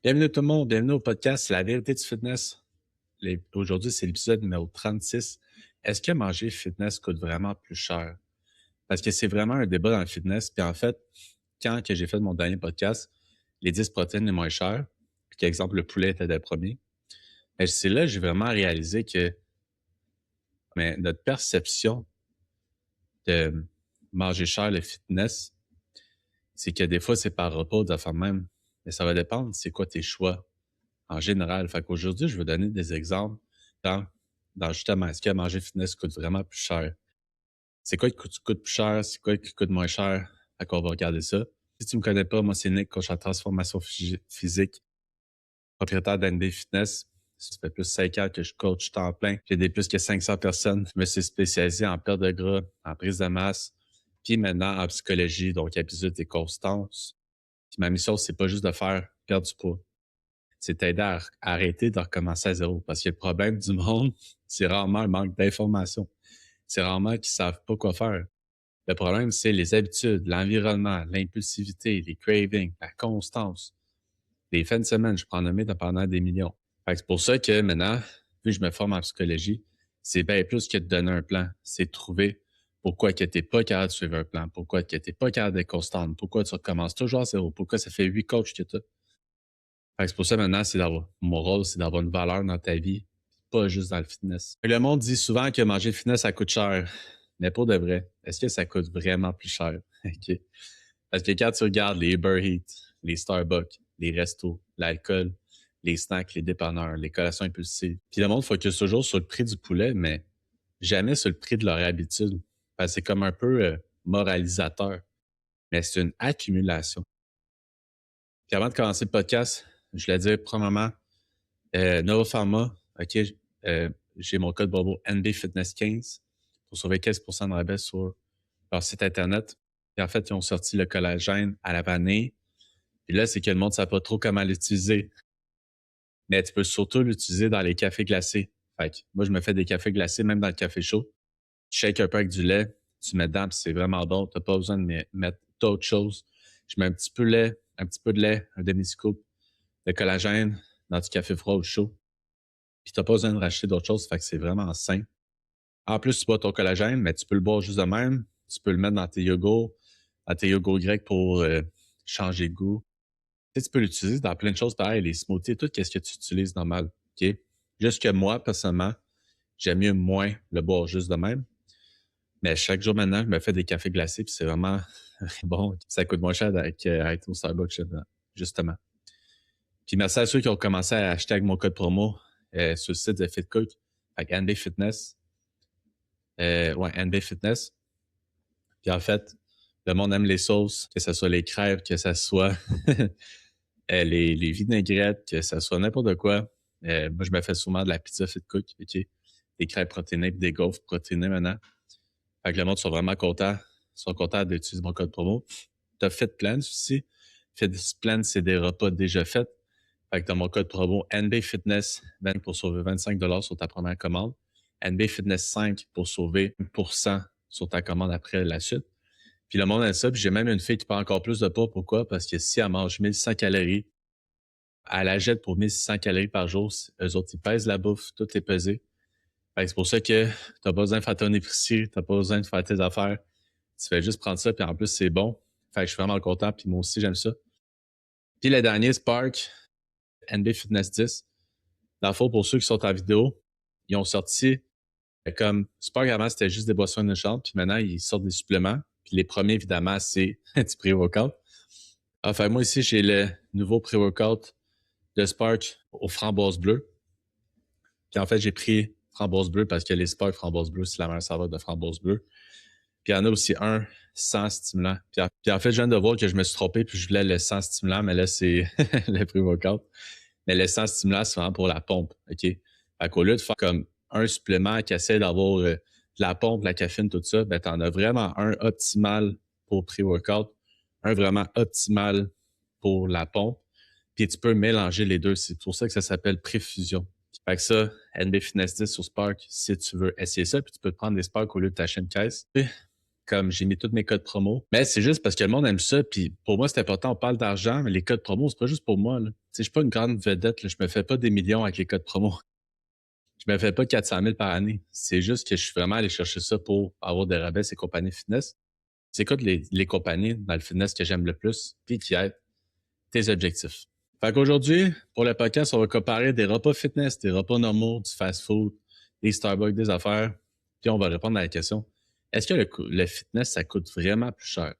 Bienvenue tout le monde, bienvenue au podcast La vérité du fitness. Aujourd'hui, c'est l'épisode numéro 36. Est-ce que manger fitness coûte vraiment plus cher? Parce que c'est vraiment un débat dans le fitness. Puis en fait, quand que j'ai fait mon dernier podcast, les 10 protéines les moins chères, puis qu'exemple, le poulet était le premier, ben, c'est là que j'ai vraiment réalisé que notre perception de manger cher le fitness, c'est que des fois, c'est par repas de faire même. Mais ça va dépendre, c'est quoi tes choix en général. Fait qu'aujourd'hui, je vais donner des exemples dans, dans justement, est-ce que manger fitness coûte vraiment plus cher? C'est quoi qui coûte plus cher? C'est quoi qui coûte moins cher? Fait qu'on va regarder ça. Si tu me connais pas, moi, c'est Nick, coach en transformation physique, propriétaire d'NB Fitness. Ça fait plus de 5 ans que je coach temps plein. J'ai aidé plus que 500 personnes. Je me suis spécialisé en perte de gras, en prise de masse, puis maintenant en psychologie, donc habitude et constance. Puis ma mission, c'est pas juste de faire perdre du poids, c'est t'aider à arrêter de recommencer à zéro. Parce que le problème du monde, c'est rarement le manque d'informations. C'est rarement qu'ils savent pas quoi faire. Le problème, c'est les habitudes, l'environnement, l'impulsivité, les cravings, la constance. Les fins de semaine, je prends en nommer pendant des millions. Fait que c'est pour ça que maintenant, vu que je me forme en psychologie, c'est bien plus que de donner un plan. C'est de trouver pourquoi que t'es pas capable de suivre un plan, pourquoi que t'es pas capable d'être constante, pourquoi tu recommences toujours à zéro, pourquoi ça fait 8 coachs que t'as. Fait que c'est pour ça maintenant, mon rôle, c'est d'avoir une valeur dans ta vie, pas juste dans le fitness. Le monde dit souvent que manger le fitness, ça coûte cher. Mais pour de vrai, est-ce que ça coûte vraiment plus cher? OK. Parce que quand tu regardes les Uber Eats, les Starbucks, les restos, l'alcool, les snacks, les dépanneurs, les collations impulsives, puis le monde focus toujours sur le prix du poulet, mais jamais sur le prix de leur habitude. Parce que c'est comme un peu moralisateur, mais c'est une accumulation. Puis avant de commencer le podcast, je voulais dire, premièrement, Nova Pharma, OK, j'ai mon code Bobo NB Fitness 15 pour sauver 15% de rabais sur leur site internet. Puis en fait, ils ont sorti le collagène à la vanille. Puis là, c'est que le monde ne sait pas trop comment l'utiliser. Mais tu peux surtout l'utiliser dans les cafés glacés. Fait que moi, je me fais des cafés glacés, même dans le café chaud. Tu shakes un peu avec du lait, tu mets dedans, puis c'est vraiment bon. Tu n'as pas besoin de mettre d'autres choses. Je mets un petit peu de lait, un demi-scoop de collagène dans du café froid ou chaud. Puis t'as pas besoin de racheter d'autres choses, fait que c'est vraiment sain. En plus, tu bois ton collagène, mais tu peux le boire juste de même. Tu peux le mettre dans tes yogourts grecs pour changer de goût. Tu peux l'utiliser dans plein de choses pareil, les smoothies, tout ce que tu utilises normal. OK? Juste que moi, personnellement, j'aime mieux moins le boire juste de même. Mais chaque jour maintenant, je me fais des cafés glacés, puis c'est vraiment bon. Ça coûte moins cher avec au Starbucks, justement. Puis merci à ceux qui ont commencé à acheter avec mon code promo sur le site de FitCook, avec NB Fitness. Ouais, NB Fitness. Puis en fait, le monde aime les sauces, que ce soit les crêpes, que ce soit les vinaigrettes, que ce soit n'importe quoi. Moi, je me fais souvent de la pizza fit cook, OK? Des crêpes protéinées puis des gaufres protéinées maintenant. Fait que le monde sont vraiment contents. Ils sont contents d'utiliser mon code promo. T'as FitPlans aussi. FitPlans, c'est des repas déjà faits. Fait que t'as mon code promo NB Fitness 20 pour sauver 25$ sur ta première commande. NB Fitness 5 pour sauver 1% sur ta commande après la suite. Puis le monde aime ça. Puis j'ai même une fille qui prend encore plus de poids. Pourquoi? Parce que si elle mange 1100 calories, elle la jette pour 1600 calories par jour. Eux autres, ils pèsent la bouffe. Tout est pesé. Fait que c'est pour ça que t'as pas besoin de faire ton épicerie. T'as pas besoin de faire tes affaires. Tu fais juste prendre ça. Puis en plus, c'est bon. Fait que je suis vraiment content. Puis moi aussi, j'aime ça. Puis le dernier, Spark, NB Fitness 10. Dans le fond, pour ceux qui sont en vidéo, ils ont sorti comme Spark avant, c'était juste des boissons innocentes. Puis maintenant, ils sortent des suppléments. Puis les premiers, évidemment, c'est du pré-workout. Enfin, moi ici, j'ai le nouveau pré-workout de Spark aux framboises bleues. Puis en fait, j'ai pris framboise bleue parce que les Spark framboise bleue, c'est la meilleure saveur de framboise bleue. Puis il y en a aussi un sans stimulant. Puis en fait, je viens de voir que je me suis trompé, puis je voulais le sans stimulant, mais là, c'est le pré-workout. Mais le sans stimulant, c'est vraiment pour la pompe, OK? Fait qu'au lieu de faire comme un supplément qui essaie d'avoir la pompe, la caféine, tout ça, ben t'en as vraiment un optimal pour pré-workout, un vraiment optimal pour la pompe, puis tu peux mélanger les deux. C'est pour ça que ça s'appelle préfusion. Fait que ça, NB Fitness 10 sur Spark, si tu veux essayer ça, puis tu peux te prendre des Spark au lieu de t'acheter une caisse. comme j'ai mis tous mes codes promo. Mais c'est juste parce que le monde aime ça. Puis pour moi, c'est important. On parle d'argent, mais les codes promo, c'est pas juste pour moi. Là. Je suis pas une grande vedette. Là. Je me fais pas des millions avec les codes promo. Je me fais pas 400 000 par année. C'est juste que je suis vraiment allé chercher ça pour avoir des rabais et compagnies fitness. C'est quoi les compagnies dans le fitness que j'aime le plus, puis qui aident tes objectifs. Fait qu'aujourd'hui, pour le podcast, on va comparer des repas fitness, des repas normaux, du fast-food, des Starbucks, des affaires, puis on va répondre à la question, est-ce que le fitness, ça coûte vraiment plus cher?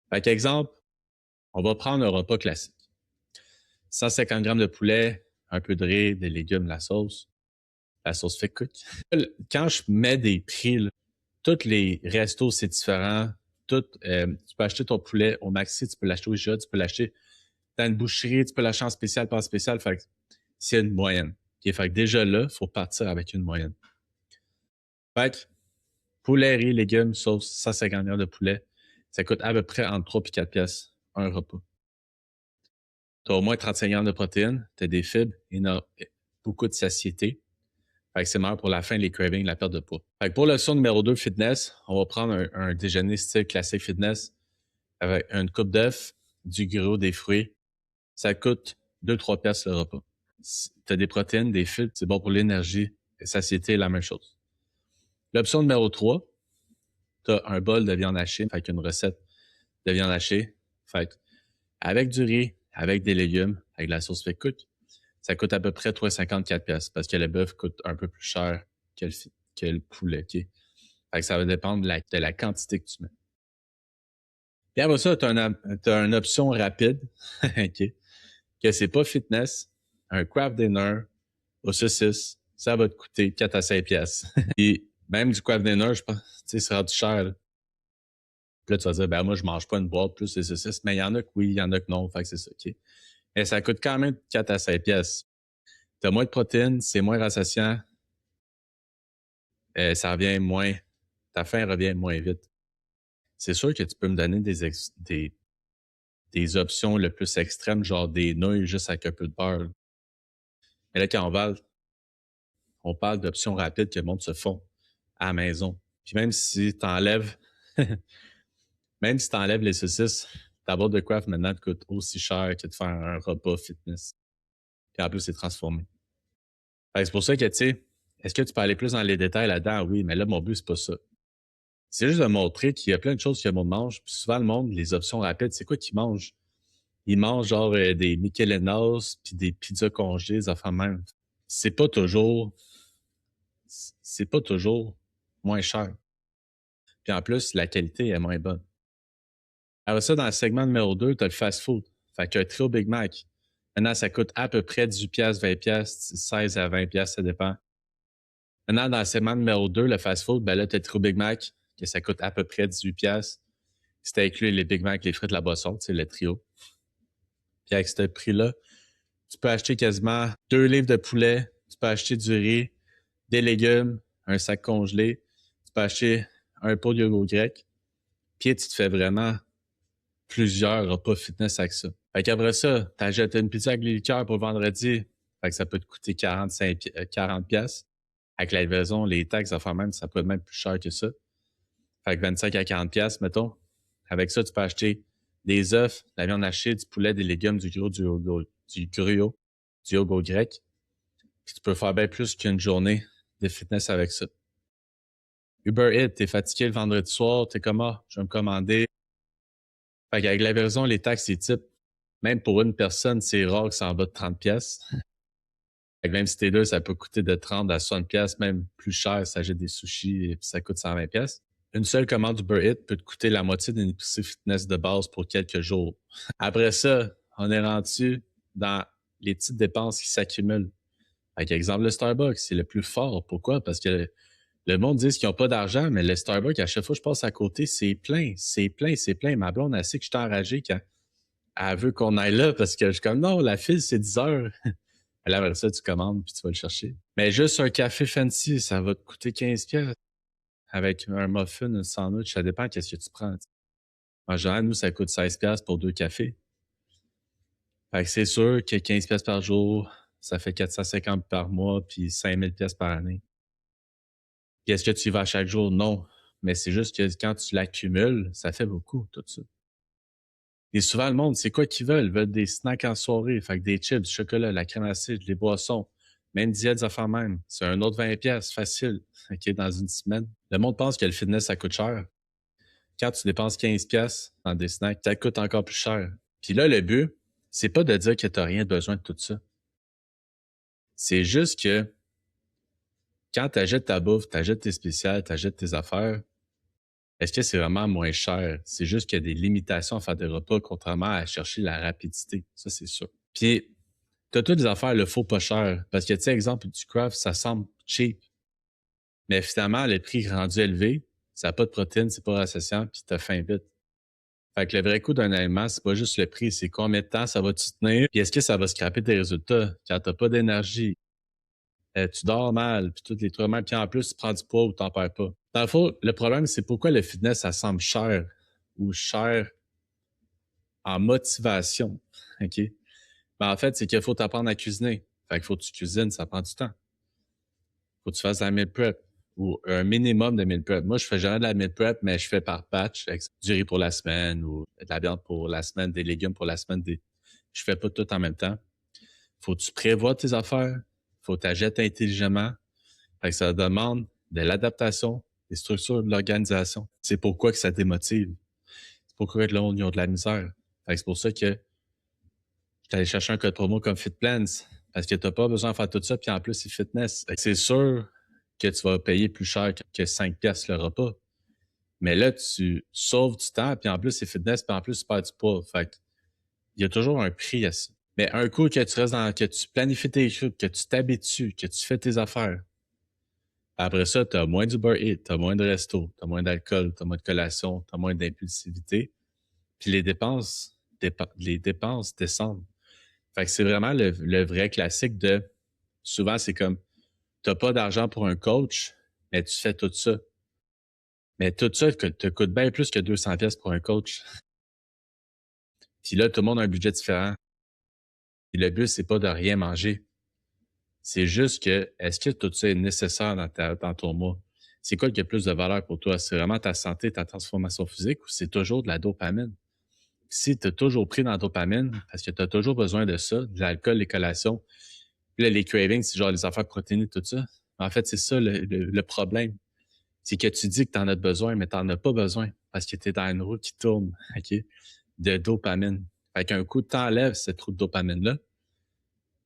Fait qu'exemple, on va prendre un repas classique. 150 grammes de poulet, un peu de riz, des légumes, la sauce fait cook. Quand je mets des prix, là, tous les restos, c'est différent. Tu peux acheter ton poulet au Maxi, tu peux l'acheter au IGA, tu peux l'acheter dans une boucherie, tu peux l'acheter en spécial, pas en spécial. Fait que c'est une moyenne. Okay? Fait que déjà là, il faut partir avec une moyenne. Fait que poulet, riz, légumes, sauce, 150 grammes de poulet, ça coûte à peu près entre 3 et 4 pièces un repas. Tu as au moins 35 grammes de protéines, tu as des fibres et beaucoup de satiété. Fait que c'est meilleur pour la faim, les cravings, la perte de poids. Fait que pour le son numéro 2 fitness, on va prendre un déjeuner style classique fitness avec une coupe d'œufs, du gros, des fruits. Ça coûte 2-3 piastres le repas. Tu as des protéines, des fibres, c'est bon pour l'énergie. Et satiété, la même chose. L'option numéro 3, tu as un bol de viande hachée, fait une recette de viande hachée. Fait avec du riz, avec des légumes, avec de la sauce fait cook, ça coûte à peu près 3,54 pièces parce que le bœuf coûte un peu plus cher que le poulet. Okay? Fait que ça va dépendre de la quantité que tu mets. Puis après ça, tu as une option rapide, okay? Que c'est pas fitness, un craft dinner aux saucisses, ça va te coûter 4 à 5 pièces. Et même du craft dinner, je pense, tu sais, c'est rendu cher. Là. Puis là, tu vas dire, ben moi, je mange pas une boîte plus les saucisses, mais il y en a que oui, il y en a que non, fait que c'est ça, OK? Et ça coûte quand même 4 à 5 pièces. T'as moins de protéines, c'est moins rassasiant, ça revient moins, ta faim revient moins vite. C'est sûr que tu peux me donner des options le plus extrêmes, genre des nouilles juste avec un peu de beurre. Mais là, quand on parle d'options rapides que le monde se font à la maison. Puis même si t'enlèves les saucisses, ta boîte de craft maintenant te coûte aussi cher que de faire un repas fitness. Puis en plus, c'est transformé. C'est pour ça que, tu sais, est-ce que tu peux aller plus dans les détails là-dedans? Oui, mais là, mon but, c'est pas ça. C'est juste de montrer qu'il y a plein de choses que le monde mange. Puis souvent, le monde, les options rapides, c'est quoi qu'ils mangent? Ils mangent genre des Michelenos puis des pizzas congelées, des affaires même. C'est pas toujours moins cher. Puis en plus, la qualité est moins bonne. Alors ça, dans le segment numéro 2, tu as le fast-food. Fait qu'un trio Big Mac. Maintenant, ça coûte à peu près 18 piastres, 20 piastres, 16 à 20 piastres, ça dépend. Maintenant, dans le segment numéro 2, le fast-food, ben là, tu as le trio Big Mac, que ça coûte à peu près 18 piastres. Si inclus les Big Mac, les frites, la boisson, c'est le trio. Puis avec ce prix-là, tu peux acheter quasiment 2 livres de poulet, tu peux acheter du riz, des légumes, un sac congelé, tu peux acheter un pot de yogourt grec, puis tu te fais vraiment plusieurs repas fitness avec ça. Fait qu'après ça, t'achètes une pizza avec les liqueurs pour le vendredi, fait que ça peut te coûter 40 piastres. Avec la livraison, les taxes, enfin même, ça peut être même plus cher que ça. Fait que 25 à 40 piastres, mettons. Avec ça, tu peux acheter des œufs, de la viande hachée, du poulet, des légumes, du yogourt grec. Puis tu peux faire bien plus qu'une journée de fitness avec ça. Uber Eats, t'es fatigué le vendredi soir, t'es comme, je vais me commander. Fait qu'avec la livraison, les taxes, les types, même pour une personne, c'est rare que ça en bas de 30 pièces. Fait que même si t'es deux, ça peut coûter de 30 à 60 pièces, même plus cher, ça jette des sushis et puis ça coûte 120 pièces. Une seule commande Uber Eats peut te coûter la moitié d'une épicerie fitness de base pour quelques jours. Après ça, on est rendu dans les petites dépenses qui s'accumulent. Par exemple, le Starbucks, c'est le plus fort. Pourquoi? Parce que le monde dit qu'ils n'ont pas d'argent, mais le Starbucks, à chaque fois que je passe à côté, c'est plein, c'est plein, c'est plein. Ma blonde, elle sait que je suis enragé quand elle veut qu'on aille là parce que je suis comme, non, la file, c'est 10 heures. Là, après ça, tu commandes puis tu vas le chercher. Mais juste un café fancy, ça va te coûter 15 pièces avec un muffin, un sandwich, ça dépend qu'est-ce que tu prends. En général, nous, ça coûte 16 pièces pour 2 cafés. Fait que c'est sûr que 15 pièces par jour, ça fait 450 par mois puis 5000 pièces par année. Puis est-ce que tu y vas chaque jour? Non. mais c'est juste que quand tu l'accumules, ça fait beaucoup, tout ça. Et souvent, le monde, c'est quoi qu'ils veulent? Ils veulent des snacks en soirée, fait que des chips, du chocolat, la crème acide, des boissons, même diète, des affaires même. C'est un autre 20$ facile, OK, dans une semaine. Le monde pense que le fitness, ça coûte cher. Quand tu dépenses 15$ dans des snacks, ça coûte encore plus cher. Puis là, le but, c'est pas de dire que tu n'as rien besoin de tout ça. C'est juste que quand tu achètes ta bouffe, tu achètes tes spéciales, tu achètes tes affaires, est-ce que c'est vraiment moins cher? C'est juste qu'il y a des limitations à faire des repas, contrairement à chercher la rapidité. Ça, c'est sûr. Puis, tu as toutes des affaires, le faux pas cher. Parce que, tu sais, exemple, du craft, ça semble cheap. Mais finalement, le prix rendu élevé, ça n'a pas de protéines, c'est pas rassasiant, puis t'as faim vite. Fait que le vrai coût d'un aliment, c'est pas juste le prix, c'est combien de temps ça va te tenir, puis est-ce que ça va scraper tes résultats quand t'as pas d'énergie, tu dors mal, puis tous les trucs, puis en plus, tu prends du poids ou t'en perds pas. Dans le fond, le problème, c'est pourquoi le fitness, ça semble cher ou cher en motivation, OK? Ben, en fait, c'est qu'il faut t'apprendre à cuisiner. Fait qu'il faut que tu cuisines, ça prend du temps. Faut que tu fasses de la meal prep ou un minimum de meal prep. Moi, je fais jamais de la meal prep, mais je fais par batch, avec du riz pour la semaine ou de la viande pour la semaine, des légumes pour la semaine. Je fais pas tout en même temps. Faut que tu prévois tes affaires. Faut que tu achètes intelligemment. Fait que ça demande de l'adaptation, des structures de l'organisation. C'est pourquoi que ça démotive. C'est pourquoi que là, on a de la misère. Fait que c'est pour ça que je suis allé chercher un code promo comme FitPlans. Parce que tu n'as pas besoin de faire tout ça, puis en plus, c'est fitness. C'est sûr que tu vas payer plus cher que 5$ le repas. Mais là, tu sauves du temps, puis en plus, c'est fitness, puis en plus, tu perds du poids. Fait que il y a toujours un prix à ça. Mais un coup que tu restes que tu planifies tes trucs, que tu t'habitues, que tu fais tes affaires, après ça, tu as moins d'Uber Eats, tu as moins de resto, tu as moins d'alcool, tu as moins de collation, tu as moins d'impulsivité. Puis les dépenses descendent. Fait que c'est vraiment le vrai classique de souvent, c'est comme tu n'as pas d'argent pour un coach, mais tu fais tout ça. Mais tout ça te coûte bien plus que 200$ pour un coach. Puis là, tout le monde a un budget différent. Et le but, c'est pas de rien manger. C'est juste que, est-ce que tout ça est nécessaire dans ton mois? C'est quoi qui a plus de valeur pour toi? C'est vraiment ta santé, ta transformation physique ou c'est toujours de la dopamine? Si tu as toujours pris dans la dopamine, parce que tu as toujours besoin de ça, de l'alcool, les collations, puis là, les cravings, c'est genre les affaires protéinées, tout ça. En fait, c'est ça le problème. C'est que tu dis que tu en as besoin, mais tu n'en as pas besoin parce que tu es dans une roue qui tourne, OK, de dopamine. Fait qu'un coup, tu enlèves cette roue de dopamine-là.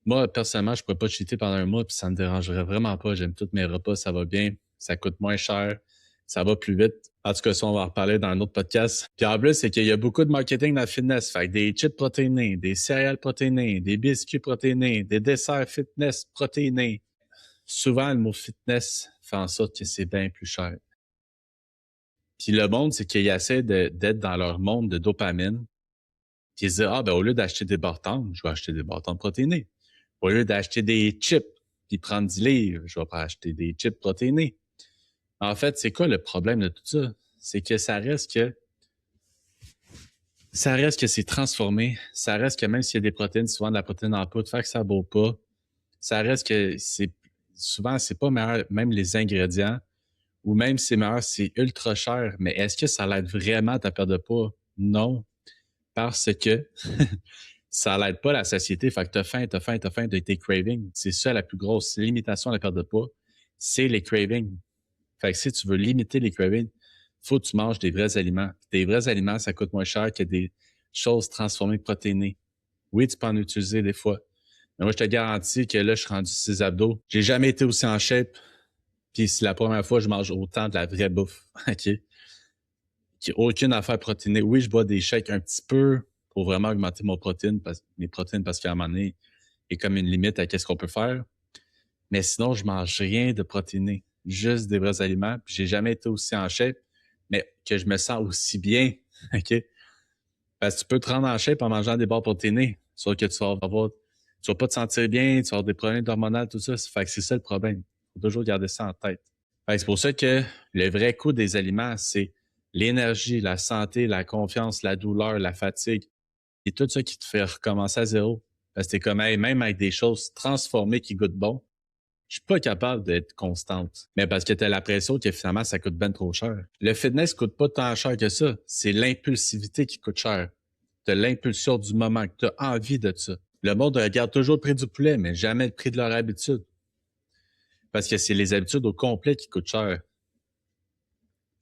Moi, personnellement, je pourrais pas cheater pendant un mois, puis ça me dérangerait vraiment pas. J'aime tous mes repas, ça va bien, ça coûte moins cher, ça va plus vite. En tout cas, ça, on va en reparler dans un autre podcast. Puis en plus, c'est qu'il y a beaucoup de marketing dans le fitness. Fait que des chips protéinés, des céréales protéinées, des biscuits protéinés, des desserts fitness protéinés. Souvent, le mot fitness fait en sorte que c'est bien plus cher. Puis le monde, c'est qu'ils essaient d'être dans leur monde de dopamine. Puis ils se disent, ah, ben, au lieu d'acheter des bâtons, je vais acheter des bâtons protéinés. Au lieu d'acheter des chips puis prendre 10 livres, je vais pas acheter des chips protéinés. En fait, c'est quoi le problème de tout ça? C'est que ça reste que c'est transformé. Ça reste que même s'il y a des protéines, souvent de la protéine en poudre, fait que ça vaut pas. Ça reste que souvent, c'est pas meilleur, même les ingrédients, ou même si c'est meilleur, c'est ultra cher. Mais est-ce que ça l'aide vraiment à ta perte de poids? Non. Parce que ça l'aide pas la satiété. Fait que t'as faim de tes cravings. C'est ça la plus grosse limitation à la perte de poids. C'est les cravings. Fait que si tu veux limiter les cravings, faut que tu manges des vrais aliments. Des vrais aliments, ça coûte moins cher que des choses transformées protéinées. Oui, tu peux en utiliser des fois. Mais moi, je te garantis que là, je suis rendu 6 abdos. J'ai jamais été aussi en shape. Puis c'est la première fois que je mange autant de la vraie bouffe. OK? Qui aucune affaire protéinée. Oui, je bois des shakes un petit peu pour vraiment augmenter mes protéines parce qu'à un moment donné, il y a comme une limite à qu'est-ce qu'on peut faire. Mais sinon, je mange rien de protéiné. Juste des vrais aliments. Puis j'ai jamais été aussi en shape, mais que je me sens aussi bien. OK? Parce que tu peux te rendre en shape en mangeant des barres protéinées. Sauf que tu vas pas te sentir bien, tu vas avoir des problèmes hormonaux, tout ça. Fait que c'est ça le problème. Faut toujours garder ça en tête. Fait que c'est pour ça que le vrai coût des aliments, c'est l'énergie, la santé, la confiance, la douleur, la fatigue. C'est tout ça qui te fait recommencer à zéro. Parce que t'es comme, hey, même avec des choses transformées qui goûtent bon, Je suis pas capable d'être constante. Mais parce que t'as la pression que finalement, ça coûte ben trop cher. Le fitness coûte pas tant cher que ça. C'est l'impulsivité qui coûte cher. T'as l'impulsion du moment, que t'as envie de ça. Le monde regarde toujours le prix du poulet, mais jamais le prix de leur habitude. Parce que c'est les habitudes au complet qui coûtent cher.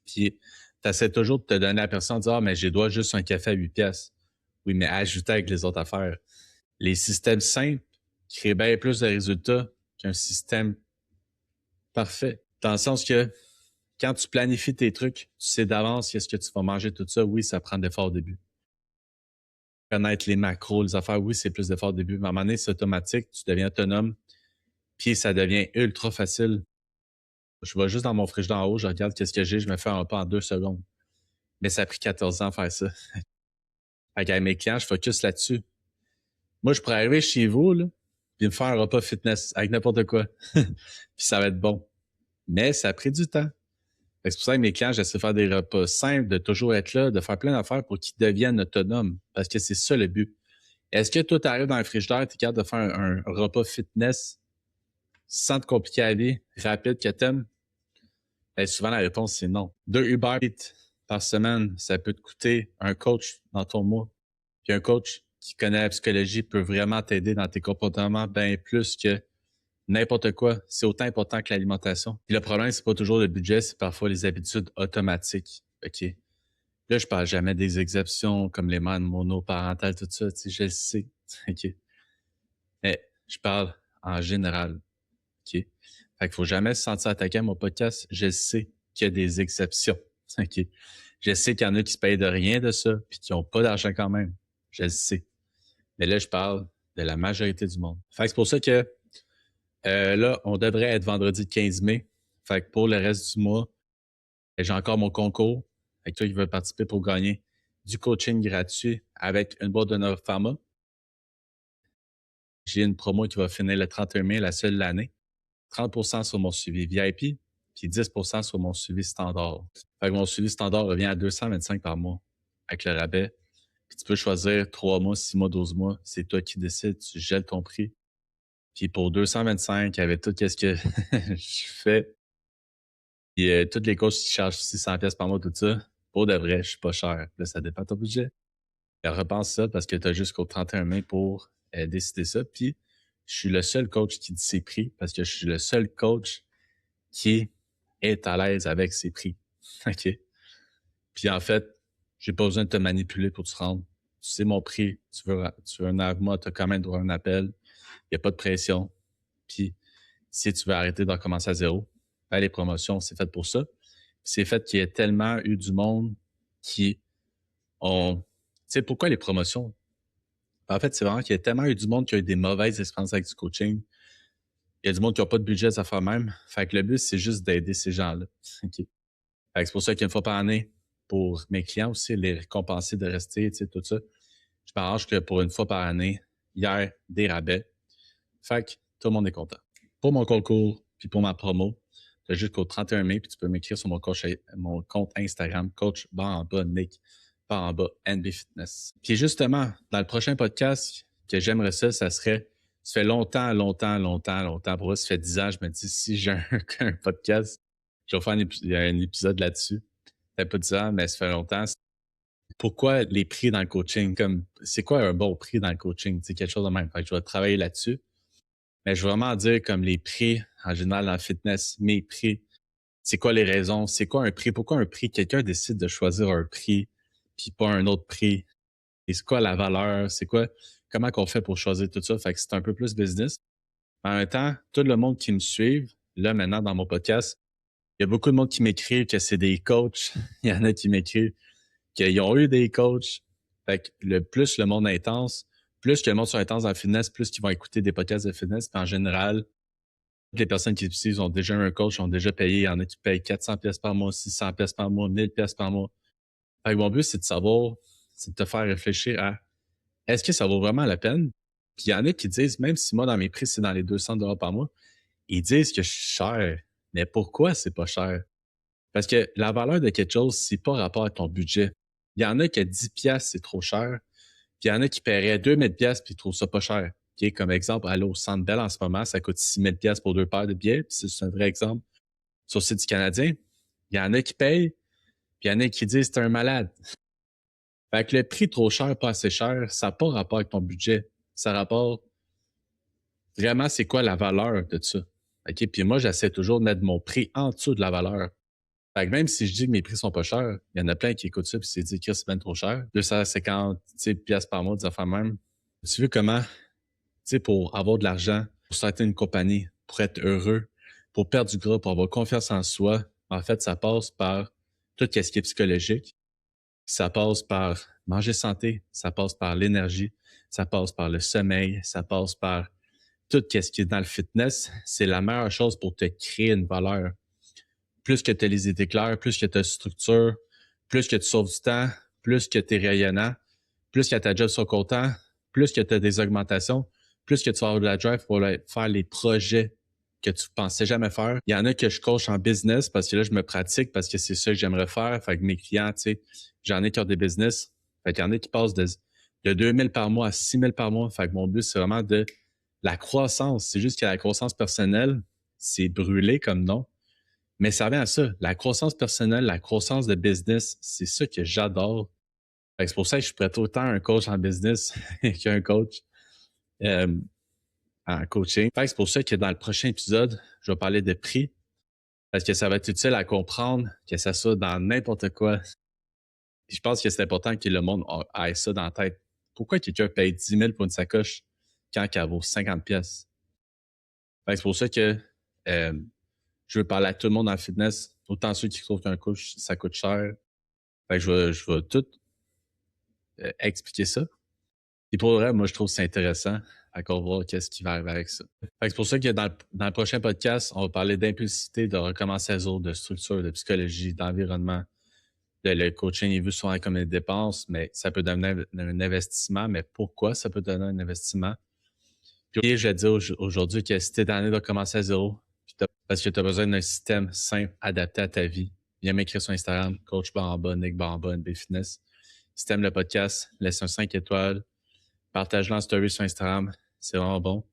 Puis, t'essaies toujours de te donner à la personne, de dire, ah, mais j'ai droit juste un café à 8 piastres. Oui, mais ajouter avec les autres affaires. Les systèmes simples créent bien plus de résultats qu'un système parfait. Dans le sens que quand tu planifies tes trucs, tu sais d'avance qu'est-ce que tu vas manger, tout ça. Oui, ça prend d'efforts au début. Connaître les macros, les affaires, oui, c'est plus d'efforts au début. Mais à un moment donné, c'est automatique, tu deviens autonome, puis ça devient ultra facile. Je vais juste dans mon frigidaire en haut, je regarde qu'est-ce que j'ai, je me fais un repas en 2 secondes. Mais ça a pris 14 ans à faire ça. Avec mes clients, je focus là-dessus. Moi, je pourrais arriver chez vous, là, puis me faire un repas fitness avec n'importe quoi. Puis ça va être bon. Mais ça a pris du temps. C'est pour ça que mes clients, j'essaie de faire des repas simples, de toujours être là, de faire plein d'affaires pour qu'ils deviennent autonomes. Parce que c'est ça le but. Est-ce que toi, tu arrives dans le frigidaire, tu es capable de faire un repas fitness sans te compliquer la vie, rapide que t'aimes? Ben, souvent, la réponse, c'est non. 2 Uber Eats par semaine, ça peut te coûter un coach dans ton mois. Puis un coach qui connaît la psychologie peut vraiment t'aider dans tes comportements bien plus que n'importe quoi. C'est autant important que l'alimentation. Puis le problème, c'est pas toujours le budget, c'est parfois les habitudes automatiques. OK? Là, je parle jamais des exceptions comme les mères monoparentales, tout ça, tu sais, je le sais. OK? Mais je parle en général. OK? Fait qu'il faut jamais se sentir attaqué à mon podcast. Je sais qu'il y a des exceptions. OK? Je sais qu'il y en a qui se payent de rien de ça, puis qui ont pas d'argent quand même. Je le sais. Mais là, je parle de la majorité du monde. Fait que c'est pour ça que là, on devrait être vendredi 15 mai. Fait que pour le reste du mois, j'ai encore mon concours. Fait que toi qui veux participer pour gagner du coaching gratuit avec une boîte de Novapharma. J'ai une promo qui va finir le 31 mai, la seule de l'année. 30% sur mon suivi VIP, puis 10% sur mon suivi standard. Fait que mon suivi standard revient à 225 par mois avec le rabais. Puis tu peux choisir 3 mois, 6 mois, 12 mois. C'est toi qui décides, tu gèles ton prix. Puis pour 225, avec tout ce que je fais, puis toutes les coachs qui chargent 600 pièces par mois, tout ça, pour de vrai, je suis pas cher. Là, ça dépend de ton budget. Repense ça parce que tu as jusqu'au 31 mai pour décider ça. Puis je suis le seul coach qui dit ses prix parce que je suis le seul coach qui est à l'aise avec ses prix. OK? Puis en fait, j'ai pas besoin de te manipuler pour te rendre. Tu sais mon prix. Tu veux un avec tu as quand même droit à un appel. Il n'y a pas de pression. Puis si tu veux arrêter de recommencer à zéro, ben, les promotions, c'est fait pour ça. C'est fait qu'il y ait tellement eu du monde qui ont... Tu sais, pourquoi les promotions? En fait, c'est vraiment qu'il y a tellement eu du monde qui a eu des mauvaises expériences avec du coaching. Il y a du monde qui n'a pas de budget à faire même. Fait que le but, c'est juste d'aider ces gens-là. OK. Fait que c'est pour ça qu'une fois par année, pour mes clients aussi, les récompenser de rester, tu sais, tout ça, je m'arrange que pour une fois par année, il y a des rabais. Fait que tout le monde est content. Pour mon concours, puis pour ma promo, tu as jusqu'au 31 mai, puis tu peux m'écrire sur mon compte Instagram, coach barre en bas Nick, barre en bas NB Fitness. Puis justement, dans le prochain podcast que j'aimerais ça serait, ça fait longtemps, pour moi, ça fait 10 ans, je me dis, si j'ai un podcast, je vais faire un épisode là-dessus. Ça fait pas 10 ans, mais ça fait longtemps. Pourquoi les prix dans le coaching? Comme, c'est quoi un bon prix dans le coaching? C'est quelque chose de même. Fait que je vais travailler là-dessus. Mais je veux vraiment dire comme les prix, en général, dans le fitness, mes prix. C'est quoi les raisons? C'est quoi un prix? Pourquoi un prix? Quelqu'un décide de choisir un prix, puis pas un autre prix. Et c'est quoi la valeur? C'est quoi? Comment qu'on fait pour choisir tout ça? Fait que c'est un peu plus business. En même temps, tout le monde qui me suit, là, maintenant, dans mon podcast, il y a beaucoup de monde qui m'écrit que c'est des coachs. Il y en a qui m'écrivent qu'ils ont eu des coachs. Fait que le plus le monde est intense, plus que le monde sont intense dans le fitness, plus qu'ils vont écouter des podcasts de fitness. Puis en général, toutes les personnes qui utilisent ont déjà un coach, ont déjà payé. Il y en a qui payent 400 pièces par mois, 600 pièces par mois, 1000 pièces par mois. Fait que mon but, c'est de savoir, c'est de te faire réfléchir à est-ce que ça vaut vraiment la peine? Puis il y en a qui disent, même si moi, dans mes prix, c'est dans les 200 par mois, ils disent que je suis cher. Mais pourquoi c'est pas cher? Parce que la valeur de quelque chose, c'est pas rapport à ton budget. Il y en a qui à 10 piastres, c'est trop cher. Puis il y en a qui paieraient 2000 piastres puis ils trouvent ça pas cher. OK, comme exemple, aller au Centre Bell en ce moment, ça coûte 6 000 $ pour 2 paires de billets. Puis c'est un vrai exemple. Sur le site du Canadien, il y en a qui payent, puis il y en a qui disent c'est un malade. Fait que le prix trop cher, pas assez cher, ça n'a pas rapport avec ton budget. Ça rapporte vraiment c'est quoi la valeur de ça. OK, puis moi, j'essaie toujours de mettre mon prix en dessous de la valeur. Fait que même si je dis que mes prix sont pas chers, il y en a plein qui écoutent ça puis c'est dit que c'est bien trop cher. 250 piastres par mois, des affaires même. Tu veux comment, pour avoir de l'argent, pour starter une compagnie, pour être heureux, pour perdre du gras, pour avoir confiance en soi, en fait, ça passe par tout ce qui est psychologique. Ça passe par manger santé, ça passe par l'énergie, ça passe par le sommeil, ça passe par tout ce qui est dans le fitness. C'est la meilleure chose pour te créer une valeur. Plus que tu as les idées claires, plus que tu as structure, plus que tu sauves du temps, plus que tu es rayonnant, plus que ta job soit content, plus que tu as des augmentations, plus que tu vas avoir de la drive pour faire les projets que tu pensais jamais faire. Il y en a que je coach en business parce que là, je me pratique parce que c'est ça que j'aimerais faire. Fait que mes clients, tu sais, j'en ai qui ont des business. Fait qu'il y en a qui passent de 2 000 par mois à 6 000 par mois. Fait que mon but, c'est vraiment de la croissance. C'est juste que la croissance personnelle, c'est brûlé comme nom. Mais ça vient à ça. La croissance personnelle, la croissance de business, c'est ça que j'adore. C'est pour ça que je pourrais autant un coach en business qu'un coach en coaching. C'est pour ça que dans le prochain épisode, je vais parler de prix parce que ça va être utile à comprendre que ça soit dans n'importe quoi. Puis je pense que c'est important que le monde ait ça dans la tête. Pourquoi quelqu'un paye 10 000 pour une sacoche quand elle vaut 50 pièces? C'est pour ça que je veux parler à tout le monde dans le fitness, autant ceux qui trouvent qu'un coach, ça coûte cher. Je vais tout expliquer ça. Et pour le vrai, moi, je trouve que c'est intéressant à voir qu'est-ce qui va arriver avec ça. C'est pour ça que dans le prochain podcast, on va parler d'impulsivité, de recommencer à zéro, de structure, de psychologie, d'environnement. Le coaching est vu souvent comme une dépense, mais ça peut devenir un investissement. Mais pourquoi ça peut devenir un investissement? Puis je vais dire aujourd'hui que si tu es tanné de recommencer à zéro, parce que tu as besoin d'un système simple, adapté à ta vie, viens m'écrire sur Instagram, coach Bamba, Nick Bamba, NB Fitness. Si tu aimes le podcast, laisse un 5 étoiles, partage-le en story sur Instagram, c'est vraiment bon.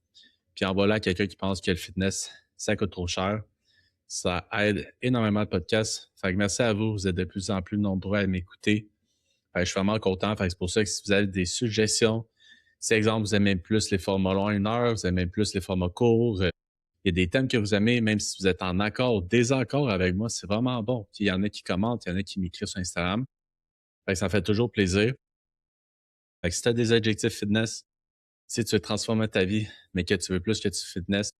Puis envoie-le à quelqu'un qui pense que le fitness, ça coûte trop cher. Ça aide énormément le podcast. Fait que merci à vous, vous êtes de plus en plus nombreux à m'écouter. Je suis vraiment content. C'est pour ça que si vous avez des suggestions, si exemple vous aimez plus les formats longs, 1 heure, vous aimez plus les formats courts, il y a des thèmes que vous aimez, même si vous êtes en accord ou désaccord avec moi, c'est vraiment bon. Il y en a qui commentent, il y en a qui m'écrivent sur Instagram. Ça fait toujours plaisir. Si tu as des objectifs fitness, si tu veux transformer ta vie, mais que tu veux plus que tu fitness,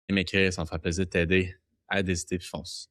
m'écrire, ça me fera plaisir de t'aider à décider puis fonce.